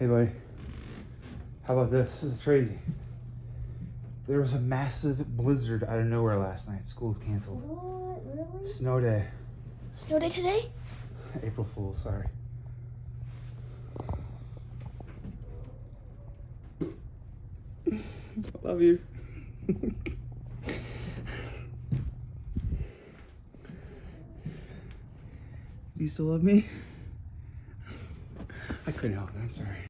Hey, buddy. How about this? This is crazy. There was a massive blizzard out of nowhere last night. School's canceled. What? Really? Snow day. Snow day today? April Fool's, sorry. I love you. Do you still love me? I couldn't help it. I'm sorry.